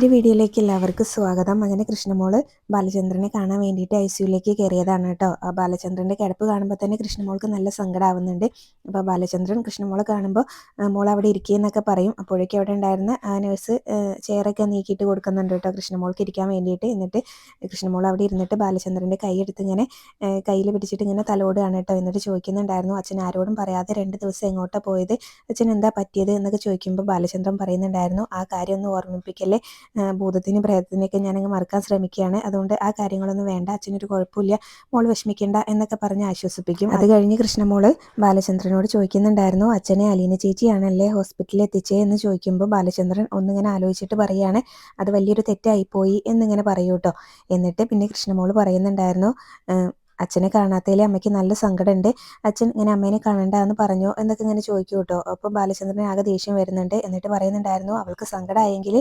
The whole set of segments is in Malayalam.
ഒരു വീഡിയോയിലേക്ക് എല്ലാവർക്കും സ്വാഗതം. അങ്ങനെ കൃഷ്ണമോള് ബാലചന്ദ്രനെ കാണാൻ വേണ്ടിയിട്ട് ഐസിയുലേക്ക് കയറിയതാണ് കേട്ടോ. ആ ബാലചന്ദ്രൻ്റെ കിടപ്പ് കാണുമ്പോൾ തന്നെ കൃഷ്ണമോൾക്ക് നല്ല സങ്കടമാവുന്നുണ്ട്. അപ്പോൾ ബാലചന്ദ്രൻ കൃഷ്ണമോളെ കാണുമ്പോൾ മോൾ അവിടെ ഇരിക്കുകയെന്നൊക്കെ പറയും. അപ്പോഴേക്കും അവിടെ ഉണ്ടായിരുന്ന ആ നേഴ്സ് ചെയറൊക്കെ നീക്കിയിട്ട് കൊടുക്കുന്നുണ്ട് കേട്ടോ കൃഷ്ണമോൾക്ക് ഇരിക്കാൻ വേണ്ടിയിട്ട്. എന്നിട്ട് കൃഷ്ണമോൾ അവിടെ ഇരുന്നിട്ട് ബാലചന്ദ്രൻ്റെ കൈ എടുത്ത് ഇങ്ങനെ കയ്യിൽ പിടിച്ചിട്ട് ഇങ്ങനെ തലോടുകയാണ് കേട്ടോ. എന്നിട്ട് ചോദിക്കുന്നുണ്ടായിരുന്നു, അച്ഛൻ ആരോടും പറയാതെ 2 ദിവസം എങ്ങോട്ടാണ് പോയത്, അച്ഛൻ എന്താ പറ്റിയത് എന്നൊക്കെ ചോദിക്കുമ്പോൾ ബാലചന്ദ്രൻ പറയുന്നുണ്ടായിരുന്നു, ആ കാര്യം ഒന്ന് ഓർമ്മിപ്പിക്കല്ലേ, ഭൂതത്തിനും പ്രേതത്തിനെയൊക്കെ ഞാനങ്ങ് മറക്കാൻ ശ്രമിക്കുകയാണ്, അതുകൊണ്ട് ആ കാര്യങ്ങളൊന്നും വേണ്ട, അച്ഛനൊരു കുഴപ്പമില്ല, മോൾ വിഷമിക്കേണ്ട എന്നൊക്കെ പറഞ്ഞ് ആശ്വസിപ്പിക്കും. അത് കഴിഞ്ഞ് കൃഷ്ണമോള് ബാലചന്ദ്രനോട് ചോദിക്കുന്നുണ്ടായിരുന്നു, അച്ഛനെ അലീന ചേച്ചിയാണല്ലേ ഹോസ്പിറ്റലിൽ എത്തിച്ചേ എന്ന് ചോദിക്കുമ്പോൾ ബാലചന്ദ്രൻ ഒന്നിങ്ങനെ ആലോചിച്ചിട്ട് പറയുകയാണ്, അത് വലിയൊരു തെറ്റായിപ്പോയി എന്നിങ്ങനെ പറയൂ കേട്ടോ. എന്നിട്ട് പിന്നെ കൃഷ്ണമോള് പറയുന്നുണ്ടായിരുന്നു, അച്ഛനെ കാണാത്തതിൽ അമ്മയ്ക്ക് നല്ല സങ്കടമുണ്ട്, അച്ഛൻ ഇങ്ങനെ അമ്മേനെ കാണണ്ട എന്ന് പറഞ്ഞോ എന്നൊക്കെ ഇങ്ങനെ ചോദിക്കും കേട്ടോ. അപ്പോൾ ബാലചന്ദ്രന് ആകെ ദേഷ്യം വരുന്നുണ്ട്. എന്നിട്ട് പറയുന്നുണ്ടായിരുന്നു, അവൾക്ക് സങ്കടമായെങ്കിൽ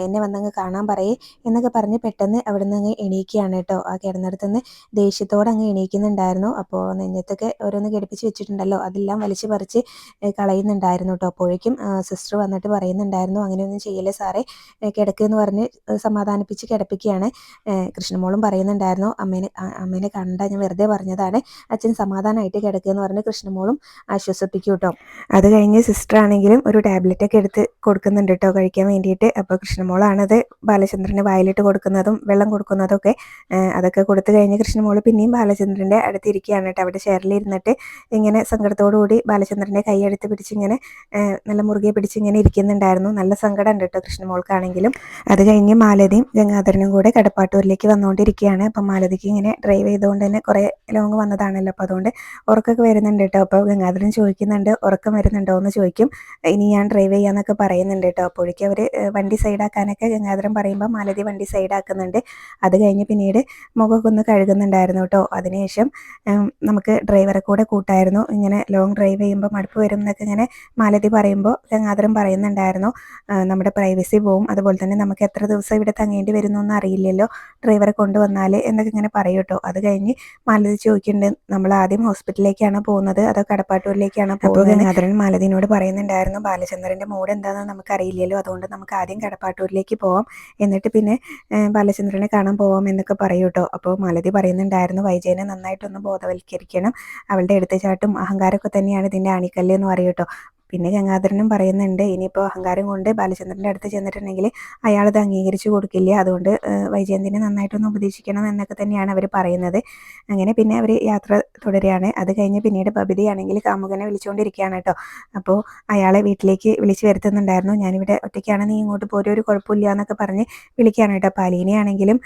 എന്നെ വന്നങ്ങ് കാണാൻ പറയേ എന്നൊക്കെ പറഞ്ഞ് പെട്ടെന്ന് അവിടെ നിന്ന് അങ്ങ് എണീക്കുകയാണ് കേട്ടോ. ആ കിടന്നിടത്ത് നിന്ന് ദേഷ്യത്തോടെ അങ്ങ് എണീക്കുന്നുണ്ടായിരുന്നു. അപ്പോൾ നെഞ്ഞത്തൊക്കെ ഓരോന്ന് ഘടിപ്പിച്ച് വെച്ചിട്ടുണ്ടല്ലോ, അതെല്ലാം വലിച്ചു പറിച്ച് കളയുന്നുണ്ടായിരുന്നു കേട്ടോ. അപ്പോഴേക്കും സിസ്റ്റർ വന്നിട്ട് പറയുന്നുണ്ടായിരുന്നു, അങ്ങനെയൊന്നും ചെയ്യല്ലേ സാറേ, കിടക്കുമെന്ന് പറഞ്ഞ് സമാധാനിപ്പിച്ച് കിടപ്പിക്കുകയാണ്. കൃഷ്ണമോളും പറയുന്നുണ്ടായിരുന്നു, അമ്മേനെ കണ്ട ഞാൻ വെറുതെ പറഞ്ഞതാണ്, അച്ഛൻ സമാധാനമായിട്ട് കിടക്കുകയെന്ന് പറഞ്ഞ് കൃഷ്ണമോളും ആശ്വസിപ്പിക്കും കേട്ടോ. അത് കഴിഞ്ഞ് സിസ്റ്റർ ആണെങ്കിലും ഒരു ടാബ്ലറ്റ് ഒക്കെ എടുത്ത് കൊടുക്കുന്നുണ്ട് കേട്ടോ കഴിക്കാൻ വേണ്ടിയിട്ട്. അപ്പോൾ കൃഷ്ണമോളാണത് ബാലചന്ദ്രന് വായിലിട്ട് കൊടുക്കുന്നതും വെള്ളം കൊടുക്കുന്നതും ഒക്കെ. അതൊക്കെ കൊടുത്തു കഴിഞ്ഞ് കൃഷ്ണമോള് പിന്നെയും ബാലചന്ദ്രൻ്റെ അടുത്തിരിക്കുകയാണ് കേട്ടോ. അവിടെ ചെയറിലിരുന്നിട്ട് ഇങ്ങനെ സങ്കടത്തോടുകൂടി ബാലചന്ദ്രൻ്റെ കൈയെടുത്ത് പിടിച്ചിങ്ങനെ നല്ല മുറുകെ പിടിച്ചിങ്ങനെ ഇരിക്കുന്നുണ്ടായിരുന്നു. നല്ല സങ്കടം ഉണ്ട് കേട്ടോ കൃഷ്ണമോൾക്കാണെങ്കിലും. അത് കഴിഞ്ഞ് മാലതിയും ഗംഗാധരനും കൂടെ കടപ്പാട്ടൂരിലേക്ക് വന്നുകൊണ്ടിരിക്കുകയാണ്. അപ്പം മാലതിക്ക് ഇങ്ങനെ ഡ്രൈവ് ചെയ്തുകൊണ്ട് തന്നെ കുറേ ലോങ് വന്നതാണല്ലോ, അപ്പോൾ അതുകൊണ്ട് ഉറക്കമൊക്കെ വരുന്നുണ്ട് കേട്ടോ. അപ്പോൾ ഗംഗാധരൻ ചോദിക്കുന്നുണ്ട്, ഉറക്കം വരുന്നുണ്ടോ എന്ന് ചോദിക്കും. ഇനി ഞാൻ ഡ്രൈവ് ചെയ്യാന്നൊക്കെ പറയുന്നുണ്ട് കേട്ടോ. അപ്പോഴേക്കും അവർ വണ്ടി സൈഡാക്കാനൊക്കെ ഗംഗാധരൻ പറയുമ്പോൾ മാലതി വണ്ടി സൈഡാക്കുന്നുണ്ട്. അത് കഴിഞ്ഞ് പിന്നീട് മുഖമൊക്കെ ഒന്ന് കഴുകുന്നുണ്ടായിരുന്നു കേട്ടോ. അതിനുശേഷം നമുക്ക് ഡ്രൈവറെ കൂടെ കൂട്ടായിരുന്നു. ഇങ്ങനെ ലോങ് ഡ്രൈവ് ചെയ്യുമ്പോൾ മടുപ്പ് വരും എന്നൊക്കെ ഇങ്ങനെ മാലതി പറയുമ്പോൾ ഗംഗാധരൻ പറയുന്നുണ്ടായിരുന്നു, നമ്മുടെ പ്രൈവസി പോവും, അതുപോലെ തന്നെ നമുക്ക് എത്ര ദിവസം ഇവിടെ തങ്ങേണ്ടി വരുന്നൊന്നും അറിയില്ലല്ലോ ഡ്രൈവറെ കൊണ്ടുവന്നാൽ എന്നൊക്കെ ഇങ്ങനെ പറയും കേട്ടോ. അത് കഴിഞ്ഞ് മാലതി ചോദിക്കുന്നുണ്ട്, നമ്മൾ ആദ്യം ഹോസ്പിറ്റലിലേക്കാണ് പോകുന്നത് അതോ കടപ്പാട്ടൂരിലേക്കാണ് പോകുന്നത്? അപ്പോൾ ഗംഗാധരൻ മാലതിനോട് പറയുന്നുണ്ടായിരുന്നു, ബാലചന്ദ്രൻ്റെ മൂഡ് എന്താണെന്ന് നമുക്കറിയില്ലല്ലോ, അതുകൊണ്ട് നമുക്ക് ആദ്യം കടപ്പാട്ടൂരിലേക്ക് പോവാം, എന്നിട്ട് പിന്നെ ബാലചന്ദ്രനെ കാണാൻ പോവാം എന്നൊക്കെ പറയൂ കേട്ടോ. അപ്പോൾ മാലതി പറയുന്നുണ്ടായിരുന്നു, വൈജയനെ നന്നായിട്ടൊന്ന് ബോധവൽക്കരിക്കണം, അവളുടെ എടുത്തുചാട്ടും അഹങ്കാരമൊക്കെ തന്നെയാണ് ഇതിൻ്റെ ആണിക്കല്ല് എന്ന് പറയൂ കേട്ടോ. പിന്നെ ഗംഗാധരനും പറയുന്നുണ്ട്, ഇനിയിപ്പോൾ അഹങ്കാരം കൊണ്ട് ബാലചന്ദ്രൻ്റെ അടുത്ത് ചെന്നിട്ടുണ്ടെങ്കിൽ അയാളത് അംഗീകരിച്ചു കൊടുക്കില്ല, അതുകൊണ്ട് വൈജയന്തിനെ നന്നായിട്ടൊന്ന് ഉപദേശിക്കണം എന്നൊക്കെ തന്നെയാണ് അവർ പറയുന്നത്. അങ്ങനെ പിന്നെ അവർ യാത്ര തുടരുകയാണ്. അത് കഴിഞ്ഞ് പിന്നീട് ബബിതയാണെങ്കിൽ കാമുകനെ വിളിച്ചുകൊണ്ടിരിക്കുകയാണ് കേട്ടോ. അപ്പോൾ അയാളെ വീട്ടിലേക്ക് വിളിച്ചു വരുത്തുന്നുണ്ടായിരുന്നു, ഞാനിവിടെ ഒറ്റയ്ക്കാണ്, നീ ഇങ്ങോട്ട് പോരും, ഒരു കുഴപ്പമില്ല എന്നൊക്കെ പറഞ്ഞ് വിളിക്കുകയാണ് കേട്ടോ. അപ്പോൾ അലീനയാണെങ്കിലും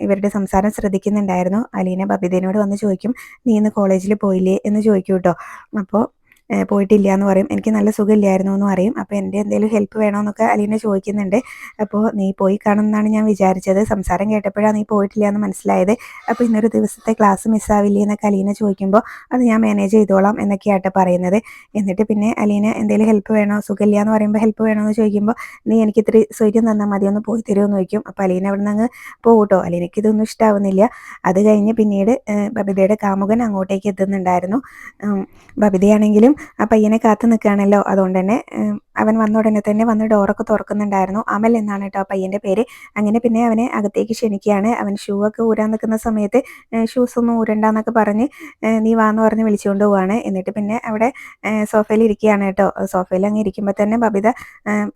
ഇവരുടെ സംസാരം ശ്രദ്ധിക്കുന്നുണ്ടായിരുന്നു. അലീന ബബിതയോട് വന്ന് ചോദിക്കും, നീ ഇന്ന് കോളേജിൽ പോയില്ലേ എന്ന് ചോദിക്കും കേട്ടോ. അപ്പോൾ പോയിട്ടില്ല എന്ന് പറയും. എനിക്ക് നല്ല സുഖമില്ലായിരുന്നു എന്ന് പറയും. അപ്പോൾ എൻ്റെ എന്തെങ്കിലും ഹെൽപ്പ് വേണമെന്നൊക്കെ അലീന ചോദിക്കുന്നുണ്ട്. അപ്പോൾ നീ പോയി കാണുമെന്നാണ് ഞാൻ വിചാരിച്ചത്, സംസാരം കേട്ടപ്പോഴാണ് നീ പോയിട്ടില്ല എന്ന് മനസ്സിലായത്, അപ്പോൾ ഇന്നൊരു ദിവസത്തെ ക്ലാസ് മിസ്സാവില്ലേ എന്നൊക്കെ അലീന ചോദിക്കുമ്പോൾ അത് ഞാൻ മാനേജ് ചെയ്തോളാം എന്നൊക്കെയാട്ടോ പറയുന്നത്. എന്നിട്ട് പിന്നെ അലീന എന്തെങ്കിലും ഹെൽപ്പ് വേണോ, സുഖമില്ല എന്ന് പറയുമ്പോൾ ഹെൽപ്പ് വേണമെന്ന് ചോദിക്കുമ്പോൾ നീ എനിക്ക് ഇത്തിരി സ്വൈര്യം തന്നാൽ മതി, ഒന്ന് പോയി തരുമെന്ന് ചോദിക്കും. അപ്പോൾ അലീന അവിടെ നിന്ന് അങ്ങ് പോകട്ടോ. അലീനയ്ക്ക് ഇതൊന്നും ഇഷ്ടാവുന്നില്ല. അത് കഴിഞ്ഞ് പിന്നീട് ബബിതയുടെ കാമുകൻ അങ്ങോട്ടേക്ക് എത്തുന്നുണ്ടായിരുന്നു. ബബിതയാണെങ്കിലും ആ പയ്യനെ കാത്തു നിൽക്കുകയാണല്ലോ, അതുകൊണ്ട് തന്നെ അവൻ വന്ന ഉടനെ തന്നെ വന്ന് ഡോറൊക്കെ തുറക്കുന്നുണ്ടായിരുന്നു. അമൽ എന്നാണ് കേട്ടോ ആ പയ്യൻ്റെ പേര്. അങ്ങനെ പിന്നെ അവനെ അകത്തേക്ക് ക്ഷണിക്കുകയാണ്. അവൻ ഷൂ ഒക്കെ ഊരാൻ നിൽക്കുന്ന സമയത്ത് ഷൂസ് ഒന്നും ഊരണ്ടെന്നൊക്കെ പറഞ്ഞ് നീ വാന്ന് പറഞ്ഞ് വിളിച്ചുകൊണ്ട് പോവാണ്. എന്നിട്ട് പിന്നെ അവിടെ സോഫയിൽ ഇരിക്കുകയാണ് കേട്ടോ. സോഫയിൽ അങ്ങ് ഇരിക്കുമ്പോൾ തന്നെ ബബിത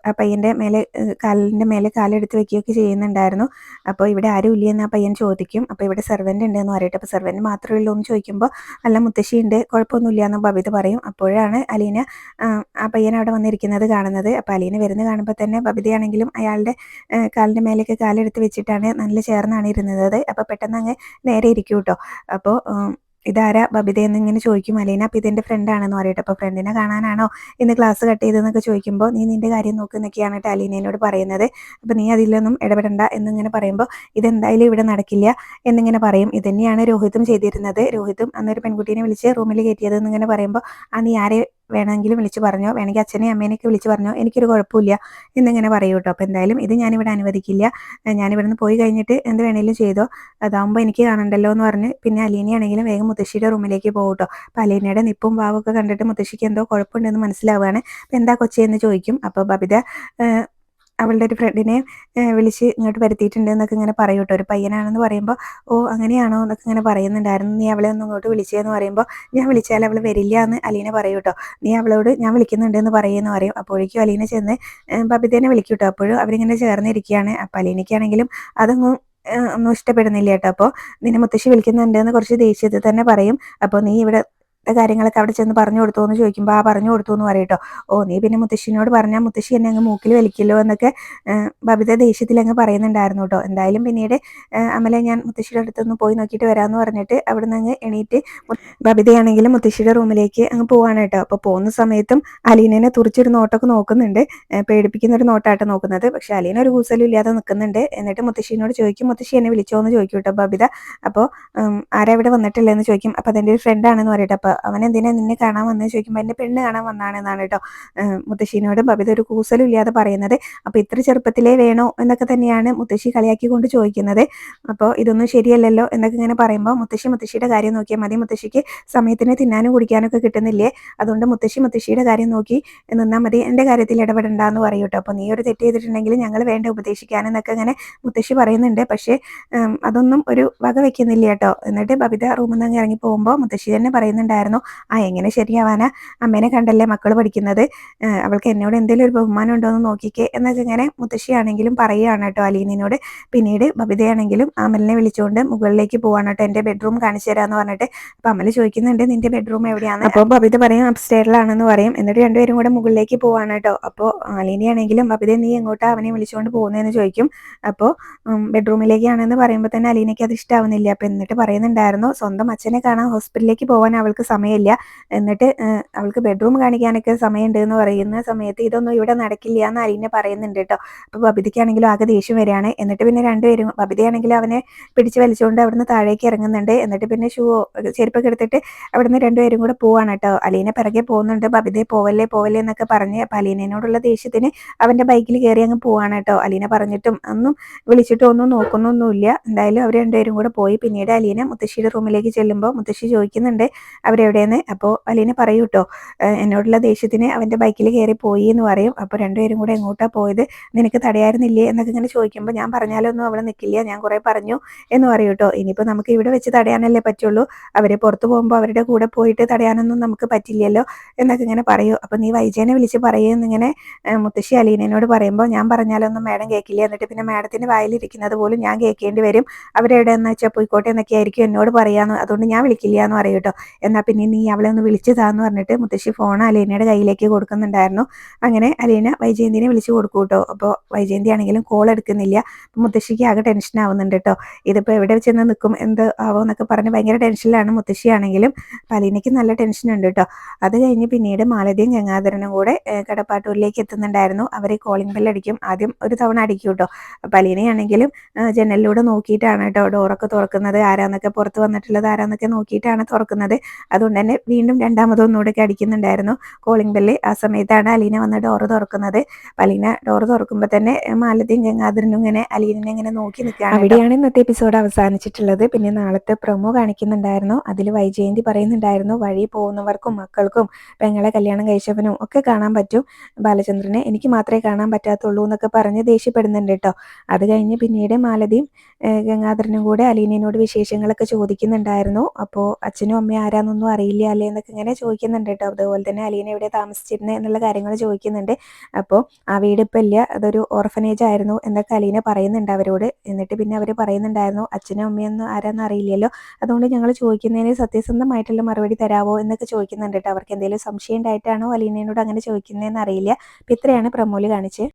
ആ പയ്യൻ്റെ മേലെ കാലിൻ്റെ മേലെ കാലെടുത്ത് വെക്കുകയൊക്കെ ചെയ്യുന്നുണ്ടായിരുന്നു. അപ്പോൾ ഇവിടെ ആരും ഇല്ലയെന്ന് ആ പയ്യൻ ചോദിക്കും. അപ്പോൾ ഇവിടെ സെർവൻ്റ് ഉണ്ടെന്ന് പറയട്ടെ. അപ്പോൾ സെർവൻ്റ് മാത്രമേ ഉള്ളൂ എന്ന് ചോദിക്കുമ്പോൾ അല്ല മുത്തശ്ശിയുണ്ട്, കുഴപ്പമൊന്നുമില്ല എന്ന് ബബിത പറയും. അപ്പോഴാണ് അലീന ആ പയ്യൻ അവിടെ വന്നിരിക്കുന്നത് കാണുന്നത്. അപ്പോൾ അലീന വരുന്നത് കാണുമ്പോൾ തന്നെ ബബിതയാണെങ്കിലും അയാളുടെ കാലിൻ്റെ മേലേക്ക് കാലെടുത്ത് വെച്ചിട്ടാണ് നല്ല ചേർന്നാണ് ഇരുന്നത്. അപ്പോൾ പെട്ടെന്ന് അങ്ങ് നേരെ ഇരിക്കും കേട്ടോ. അപ്പോൾ ഇതാരാ ബബിത എന്നിങ്ങനെ ചോദിക്കും അലീന. അപ്പോൾ ഇതെൻ്റെ ഫ്രണ്ടാണെന്ന് പറയട്ടെ. അപ്പോൾ ഫ്രണ്ടിനെ കാണാനാണോ ഇന്ന് ക്ലാസ് കട്ട് ചെയ്തതെന്നൊക്കെ ചോദിക്കുമ്പോൾ നീ നിൻ്റെ കാര്യം നോക്കുന്നൊക്കെയാണ് കേട്ടോ അലീനയോട് പറയുന്നത്. അപ്പോൾ നീ അതിലൊന്നും ഇടപെടണ്ട എന്നിങ്ങനെ പറയുമ്പോൾ ഇതെന്തായാലും ഇവിടെ നടക്കില്ല എന്നിങ്ങനെ പറയും. ഇതന്നെയാണ് രോഹിതും ചെയ്തിരുന്നത്. രോഹിതും അന്നൊരു പെൺകുട്ടീനെ വിളിച്ച് റൂമിൽ കയറ്റിയത് എന്നിങ്ങനെ പറയുമ്പോൾ നീ ആരെ വേണമെങ്കിലും വിളിച്ച് പറഞ്ഞോ, വേണമെങ്കിൽ അച്ഛനെയും അമ്മേനെയൊക്കെ വിളിച്ച് പറഞ്ഞോ, എനിക്കൊരു കുഴപ്പമില്ല എന്നിങ്ങനെ പറയൂ കേട്ടോ. അപ്പോൾ എന്തായാലും ഇത് ഞാനിവിടെ അനുവദിക്കില്ല, ഞാനിവിടുന്ന് പോയി കഴിഞ്ഞിട്ട് എന്ത് വേണേലും ചെയ്തോ, അതാകുമ്പോൾ എനിക്ക് കാണണ്ടല്ലോ എന്ന് പറഞ്ഞ് പിന്നെ അലീനയാണെങ്കിലും വേഗം മുത്തശ്ശിയുടെ റൂമിലേക്ക് പോകും കേട്ടോ. അപ്പോൾ അലീനയുടെ നിപ്പും വാവൊക്കെ കണ്ടിട്ട് മുത്തശ്ശിക്ക് എന്തോ കുഴപ്പമുണ്ടെന്ന് മനസ്സിലാവുകയാണ്. അപ്പോൾ എന്താ കൊച്ചേ എന്ന് ചോദിക്കും. അപ്പോൾ ബബിത അവളുടെ ഒരു ഫ്രണ്ടിനെ വിളിച്ച് ഇങ്ങോട്ട് വരുത്തിയിട്ടുണ്ട് എന്നൊക്കെ ഇങ്ങനെ പറയും കേട്ടോ. ഒരു പയ്യനാണെന്ന് പറയുമ്പോൾ ഓ അങ്ങനെയാണോ എന്നൊക്കെ ഇങ്ങനെ പറയുന്നുണ്ടായിരുന്നു. നീ അവളെ ഒന്ന് ഇങ്ങോട്ട് വിളിച്ചതെന്ന് പറയുമ്പോൾ ഞാൻ വിളിച്ചാൽ അവൾ വരില്ല എന്ന് അലീന പറയും കേട്ടോ. നീ അവളോട് ഞാൻ വിളിക്കുന്നുണ്ട് എന്ന് പറയുമെന്ന് പറയും. അപ്പോഴേക്കും അലീന ചെന്ന് ബബിതേനെ വിളിക്കും കേട്ടോ. അപ്പോഴും അവരിങ്ങനെ ചേർന്നിരിക്കുകയാണ്. അപ്പം അലീനയ്ക്കാണെങ്കിലും അതൊന്നും ഒന്നും ഇഷ്ടപ്പെടുന്നില്ല കേട്ടോ. അപ്പോൾ നിന്നെ മുത്തശ്ശി വിളിക്കുന്നുണ്ട് എന്ന് കുറച്ച് ദേഷ്യത്തിൽ തന്നെ പറയും. അപ്പോൾ നീ ഇവിടെ കാര്യങ്ങളൊക്കെ അവിടെ ചെന്ന് പറഞ്ഞു കൊടുത്തു എന്ന് ചോദിക്കുമ്പോൾ ആ പറഞ്ഞു കൊടുത്തു എന്ന് പറയും കേട്ടോ. ഓ നീ പിന്നെ മുത്തശ്ശിനോട് പറഞ്ഞാൽ മുത്തശ്ശി എന്നെ അങ്ങ് മൂക്കിൽ വലിക്കല്ലോ എന്നൊക്കെ ബബിത ദേഷ്യത്തിൽ അങ്ങ് പറയുന്നുണ്ടായിരുന്നു കേട്ടോ. എന്തായാലും പിന്നീട് അമലെ ഞാൻ മുത്തശ്ശിയുടെ അടുത്തൊന്ന് പോയി നോക്കിയിട്ട് വരാമെന്ന് പറഞ്ഞിട്ട് അവിടെ നിന്ന് അങ്ങ് എണീറ്റ് ബബിതയാണെങ്കിലും മുത്തശ്ശിയുടെ റൂമിലേക്ക് അങ്ങ് പോവാണ് കേട്ടോ. അപ്പോൾ പോകുന്ന സമയത്തും അലീനനെ തുറിച്ചൊരു നോട്ടൊക്കെ നോക്കുന്നുണ്ട്. പേടിപ്പിക്കുന്ന ഒരു നോട്ടായിട്ട് നോക്കുന്നത്. പക്ഷെ അലീന ഒരു കൂസലും ഇല്ലാതെ നിൽക്കുന്നുണ്ട്. എന്നിട്ട് മുത്തശ്ശിനോട് ചോദിക്കും, മുത്തശ്ശി എന്നെ വിളിച്ചോ എന്ന് ചോദിക്കും കേട്ടോ ബബിത. അപ്പോൾ ആരാ ഇവിടെ വന്നിട്ടില്ലെന്ന് ചോദിക്കും. അപ്പോൾ അതെൻ്റെ ഒരു ഫ്രണ്ടാണെന്ന് പറയട്ടെ. അപ്പോൾ അവൻ എന്തിനാ നിന്നെ കാണാൻ വന്നത് ചോദിക്കുമ്പോൾ എൻ്റെ പെണ്ണ് കാണാൻ വന്നാണെന്നാണ് കേട്ടോ മുത്തശ്ശിനോട് ബബിത ഒരു കൂസലും ഇല്ലാതെ പറയുന്നത്. അപ്പോൾ ഇത്ര ചെറുപ്പത്തിലേ വേണോ എന്നൊക്കെ തന്നെയാണ് മുത്തശ്ശി കളിയാക്കിക്കൊണ്ട് ചോദിക്കുന്നത്. അപ്പോൾ ഇതൊന്നും ശരിയല്ലല്ലോ എന്നൊക്കെ ഇങ്ങനെ പറയുമ്പോൾ മുത്തശ്ശിയുടെ കാര്യം നോക്കിയാൽ മതി, മുത്തശ്ശിക്ക് സമയത്തിന് തിന്നാനും കുടിക്കാനൊക്കെ കിട്ടുന്നില്ലേ, അതുകൊണ്ട് മുത്തശ്ശിയുടെ കാര്യം നോക്കി നിന്നാൽ മതി, എൻ്റെ കാര്യത്തിൽ ഇടപെടണ്ടെന്ന് പറയും കേട്ടോ. അപ്പോൾ നീ ഒരു തെറ്റ് ചെയ്തിട്ടുണ്ടെങ്കിൽ ഞങ്ങൾ വേണ്ട ഉപദേശിക്കാനെന്നൊക്കെ അങ്ങനെ മുത്തശ്ശി പറയുന്നുണ്ട്. പക്ഷേ അതൊന്നും ഒരു വക വെക്കുന്നില്ല കേട്ടോ. എന്നിട്ട് ബബിത റൂമിൽ നിന്ന് ഇറങ്ങി പോകുമ്പോൾ മുത്തശ്ശി തന്നെ പറയുന്നുണ്ടായിരുന്നു, എങ്ങനെ ശരിയാവാനാ, അമ്മേനെ കണ്ടല്ലേ മക്കൾ പഠിക്കുന്നത്, അവൾക്ക് എന്നോട് എന്തെങ്കിലും ഒരു ബഹുമാനം ഉണ്ടോ എന്ന് നോക്കിക്കേ എന്നൊക്കെ ഇങ്ങനെ മുത്തശ്ശിയാണെങ്കിലും പറയുകയാണ് കേട്ടോ അലീനയോട്. പിന്നീട് ബബിതയാണെങ്കിലും അമലിനെ വിളിച്ചുകൊണ്ട് മുകളിലേക്ക് പോവാണ് കേട്ടോ. എൻ്റെ ബെഡ്റൂം കാണിച്ചു തരാമെന്ന് പറഞ്ഞിട്ട്. അപ്പം അമൽ ചോദിക്കുന്നുണ്ട് നിന്റെ ബെഡ്റൂം എവിടെയാണ്. അപ്പോൾ ബബിത പറയും അപ്സ്റ്റേറിലാണെന്ന് പറയും. എന്നിട്ട് രണ്ടുപേരും കൂടെ മുകളിലേക്ക് പോവാണ് കേട്ടോ. അപ്പോൾ അലീനയാണെങ്കിലും ബബിത നീ എങ്ങോട്ടാ അവനെ വിളിച്ചുകൊണ്ട് പോകുന്നതെന്ന് ചോദിക്കും. അപ്പോൾ ബെഡ്റൂമിലേക്കാണെന്ന് പറയുമ്പോൾ തന്നെ അലീനയ്ക്ക് അത് ഇഷ്ടാവുന്നില്ല. അപ്പം എന്നിട്ട് പറയുന്നുണ്ടായിരുന്നു സ്വന്തം അച്ഛനെ കാണാൻ ഹോസ്പിറ്റലിലേക്ക് പോകാൻ അവൾക്ക് സമയമില്ല, എന്നിട്ട് അവൾക്ക് ബെഡ്റൂം കാണിക്കാനൊക്കെ സമയമുണ്ട് എന്ന് പറയുന്ന സമയത്ത് ഇതൊന്നും ഇവിടെ നടക്കില്ല എന്ന് അലീന പറയുന്നുണ്ട് കേട്ടോ. അപ്പോൾ ബബിതയ്ക്കാണെങ്കിലും ആകെ ദേഷ്യം വരികയാണ്. എന്നിട്ട് പിന്നെ രണ്ടുപേരും ബബിതയാണെങ്കിലും അവനെ പിടിച്ച് വലിച്ചുകൊണ്ട് അവിടുന്ന് താഴേക്ക് ഇറങ്ങുന്നുണ്ട്. എന്നിട്ട് പിന്നെ ചെരുപ്പൊക്കെ എടുത്തിട്ട് അവിടുന്ന് രണ്ടുപേരും കൂടെ പോവാണ് കേട്ടോ. അലീന പിറകെ പോകുന്നുണ്ട്. ബബിതയെ പോവല്ലേ എന്നൊക്കെ പറഞ്ഞ് അപ്പം അലീനയോടുള്ള ദേഷ്യത്തിന് അവൻ്റെ ബൈക്കിൽ കയറി അങ്ങ് പോവാണ് കേട്ടോ. അലീന പറഞ്ഞിട്ടും ഒന്നും വിളിച്ചിട്ടും ഒന്നും നോക്കുന്നൊന്നുമില്ല. എന്തായാലും അവർ രണ്ടുപേരും കൂടെ പോയി. പിന്നീട് അലീന മുത്തശ്ശിയുടെ റൂമിലേക്ക് ചെല്ലുമ്പോൾ മുത്തശ്ശി ചോദിക്കുന്നുണ്ട് അവരെവിടെയെന്ന്. അപ്പോൾ അലീന പറയൂ കേട്ടോ എന്നോടുള്ള ദേഷ്യത്തിന് അവൻ്റെ ബൈക്കിൽ കയറി പോയി എന്ന് പറയും. അപ്പോൾ രണ്ടുപേരും കൂടെ എങ്ങോട്ടാണ് പോയത്, നിനക്ക് തടയാറുന്നില്ലേ എന്നൊക്കെ ഇങ്ങനെ ചോദിക്കുമ്പോൾ ഞാൻ പറഞ്ഞാലൊന്നും അവൾ നിൽക്കില്ല, ഞാൻ കുറേ പറഞ്ഞു എന്ന് പറയും കേട്ടോ. ഇനിയിപ്പോൾ നമുക്ക് ഇവിടെ വെച്ച് തടയാനല്ലേ പറ്റുള്ളൂ, അവർ പുറത്ത് പോകുമ്പോൾ അവരുടെ കൂടെ പോയിട്ട് തടയാനൊന്നും നമുക്ക് പറ്റില്ലല്ലോ എന്നൊക്കെ ഇങ്ങനെ പറയൂ. അപ്പോൾ നീ വൈജയനെ വിളിച്ച് പറയുമെന്നിങ്ങനെ മുത്തശ്ശി അലീനയോട് പറയുമ്പോൾ ഞാൻ പറഞ്ഞാലൊന്നും മാഡം കേൾക്കില്ല, എന്നിട്ട് പിന്നെ മാഡത്തിൻ്റെ വായിലിരിക്കുന്നത് പോലും ഞാൻ കേൾക്കേണ്ടി വരും, അവരെവിടെയെന്ന് വെച്ചാൽ പോയിക്കോട്ടെ എന്നൊക്കെ ആയിരിക്കും എന്നോട് പറയാമെന്ന്, അതുകൊണ്ട് ഞാൻ വിളിക്കില്ല എന്ന് പറയും കേട്ടോ. എന്നാൽ പിന്നെ നീ അവളെ ഒന്ന് വിളിച്ചതാന്ന് പറഞ്ഞിട്ട് മുത്തശ്ശി ഫോൺ അലീനയുടെ കയ്യിലേക്ക് കൊടുക്കുന്നുണ്ടായിരുന്നു. അങ്ങനെ അലീന വൈജയന്തിനെ വിളിച്ചു കൊടുക്കും കേട്ടോ. അപ്പോൾ വൈജയന്തി ആണെങ്കിലും കോൾ എടുക്കുന്നില്ല. മുത്തശ്ശിക്ക് ആകെ ടെൻഷൻ ആവുന്നുണ്ട് കേട്ടോ. ഇതിപ്പോൾ എവിടെ ചെന്ന് നിൽക്കും എന്ത് ആവോ എന്നൊക്കെ പറഞ്ഞ് ഭയങ്കര ടെൻഷനിലാണ് മുത്തശ്ശിയാണെങ്കിലും. അലീനയ്ക്ക് നല്ല ടെൻഷൻ ഉണ്ട് കേട്ടോ. അത് കഴിഞ്ഞ് പിന്നീട് മാലതിയും ഗംഗാധരനും കൂടെ കടപ്പാട്ടൂരിലേക്ക് എത്തുന്നുണ്ടായിരുന്നു. അവർ കോളിംഗ് ബെൽ അടിക്കും, ആദ്യം ഒരു തവണ അടിക്കും കേട്ടോ. അപ്പോൾ അലീനയാണെങ്കിലും ജനലിലൂടെ നോക്കിയിട്ടാണ് കേട്ടോ ഡോറൊക്കെ തുറക്കുന്നത്, ആരാന്നൊക്കെ പുറത്ത് വന്നിട്ടുള്ളത് ആരാന്നൊക്കെ നോക്കിയിട്ടാണ് തുറക്കുന്നത്. അതുകൊണ്ട് തന്നെ വീണ്ടും രണ്ടാമതൊന്നുകൂടെ അടിക്കുന്നുണ്ടായിരുന്നു കോളിംഗ് ബെല്ല്. ആ സമയത്താണ് അലീന വന്ന് ഡോറ് തുറക്കുന്നത്. അലീന ഡോറ് തുറക്കുമ്പോൾ തന്നെ മാലതിയും ഗംഗാധരനും ഇങ്ങനെ അലീനെ ഇങ്ങനെ നോക്കി നിൽക്കുകയാണ്. അവിടെയാണ് ഇന്നത്തെ എപ്പിസോഡ് അവസാനിച്ചിട്ടുള്ളത്. പിന്നെ നാളത്തെ പ്രൊമോ കാണിക്കുന്നുണ്ടായിരുന്നു. അതിൽ വൈജയന്തി പറയുന്നുണ്ടായിരുന്നു വഴി പോകുന്നവർക്കും മക്കൾക്കും പെങ്ങളെ കല്യാണം കഴിച്ചവനും ഒക്കെ കാണാൻ പറ്റും, ബാലചന്ദ്രനെ എനിക്ക് മാത്രമേ കാണാൻ പറ്റാത്തുള്ളൂ എന്നൊക്കെ പറഞ്ഞ് ദേഷ്യപ്പെടുന്നുണ്ട് കേട്ടോ. അത് കഴിഞ്ഞ് പിന്നീട് മാലതിയും ഗംഗാധരനും കൂടെ അലീനയോട് വിശേഷങ്ങളൊക്കെ ചോദിക്കുന്നുണ്ടായിരുന്നു. അപ്പോൾ അച്ഛനും അമ്മയും ആരാന്നൊന്നും അറിയില്ല അല്ലേ എന്നൊക്കെ ഇങ്ങനെ ചോദിക്കുന്നുണ്ട് കേട്ടോ. അതുപോലെ തന്നെ അലീന എവിടെ താമസിച്ചിരുന്നത് എന്നുള്ള കാര്യങ്ങൾ ചോദിക്കുന്നുണ്ട്. അപ്പോൾ ആ വീട് ഇപ്പം ഇല്ല, അതൊരു ഓർഫനേജ് ആയിരുന്നു എന്നൊക്കെ അലീന പറയുന്നുണ്ട് അവരോട്. എന്നിട്ട് പിന്നെ അവർ പറയുന്നുണ്ടായിരുന്നു അച്ഛനും അമ്മയൊന്നും ആരാന്ന് അറിയില്ലല്ലോ, അതുകൊണ്ട് ഞങ്ങൾ ചോദിക്കുന്നതിന് സത്യസന്ധമായിട്ടുള്ള മറുപടി തരാവോ എന്നൊക്കെ ചോദിക്കുന്നുണ്ട് കേട്ടോ. അവർക്ക് എന്തെങ്കിലും സംശയം ഉണ്ടായിട്ടാണോ അലീനയോട് അങ്ങനെ ചോദിക്കുന്നതെന്ന് അറിയില്ല. അപ്പം ഇത്രയാണ് പ്രമോല് കാണിച്ച്